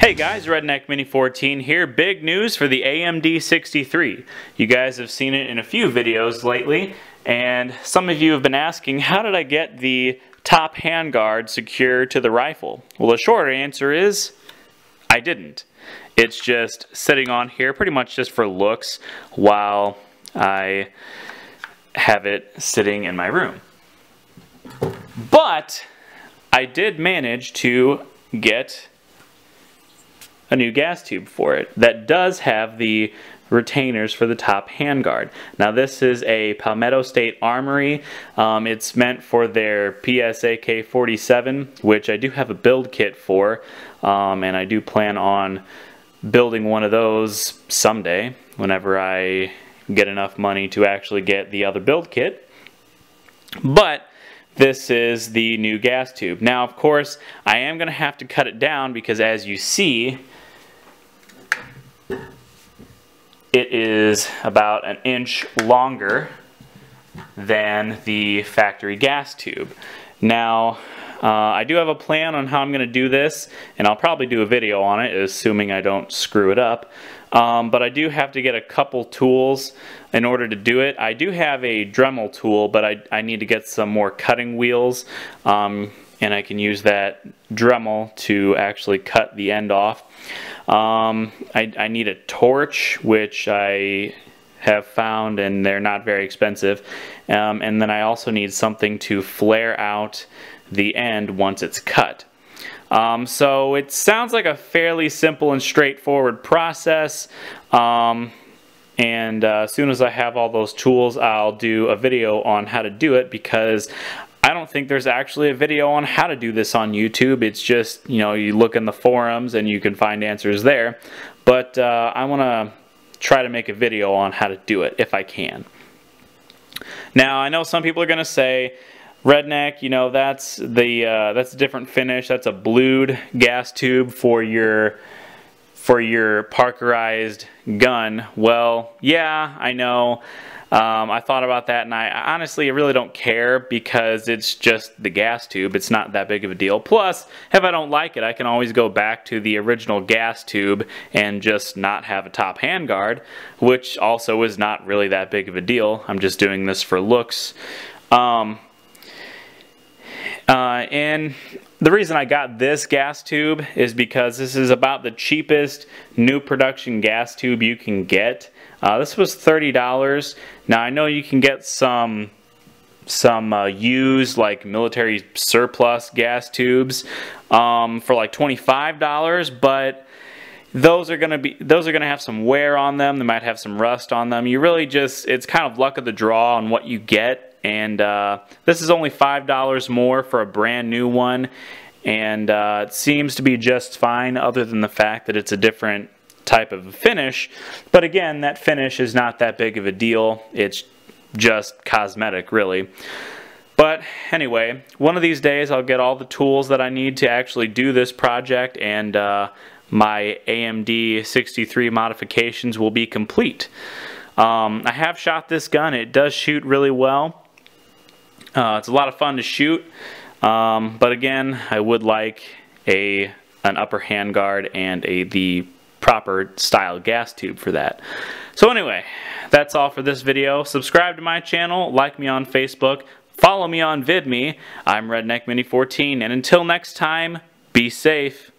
Hey guys, Redneck Mini 14 here. Big news for the AMD 63. You guys have seen it in a few videos lately, and some of you have been asking, how did I get the top handguard secured to the rifle? Well, the short answer is, I didn't. It's just sitting on here pretty much just for looks while I have it sitting in my room. But I did manage to get a new gas tube for it that does have the retainers for the top handguard. Now this is a Palmetto State Armory. It's meant for their PSAK 47, which I do have a build kit for, and I do plan on building one of those someday whenever I get enough money to actually get the other build kit. But this is the new gas tube. Now of course I am going to have to cut it down because, as you see, it is about an inch longer than the factory gas tube. Now, I do have a plan on how I'm going to do this, and I'll probably do a video on it, assuming I don't screw it up. But I do have to get a couple tools in order to do it. I do have a Dremel tool, but I need to get some more cutting wheels, and I can use that Dremel to actually cut the end off. I need a torch, which I have found, and they're not very expensive. And then I also need something to flare out the end once it's cut. So it sounds like a fairly simple and straightforward process. And as soon as I have all those tools, I'll do a video on how to do it, because I don't think there's actually a video on how to do this on YouTube. It's just, you know, you look in the forums and you can find answers there. But I want to try to make a video on how to do it if I can. Now, I know some people are going to say, Redneck, you know, that's a different finish. That's a blued gas tube for your Parkerized gun. Well, yeah, I know. I thought about that, and I honestly really don't care, because it's just the gas tube. It's not that big of a deal. Plus, if I don't like it, I can always go back to the original gas tube and just not have a top handguard, which also is not really that big of a deal. I'm just doing this for looks. And the reason I got this gas tube is because this is about the cheapest new production gas tube you can get. This was $30. Now I know you can get some used, like, military surplus gas tubes for like $25, but those are gonna have some wear on them. They might have some rust on them. You really just, it's kind of luck of the draw on what you get. And this is only $5 more for a brand new one, and it seems to be just fine, other than the fact that it's a different type of finish. But again, that finish is not that big of a deal. It's just cosmetic, really. But anyway, one of these days I'll get all the tools that I need to actually do this project, and my AMD 63 modifications will be complete. I have shot this gun. It does shoot really well. It's a lot of fun to shoot, but again, I would like an upper handguard and the proper style gas tube for that. So anyway, that's all for this video. Subscribe to my channel, like me on Facebook, follow me on VidMe. I'm Redneck Mini 14, and until next time, be safe.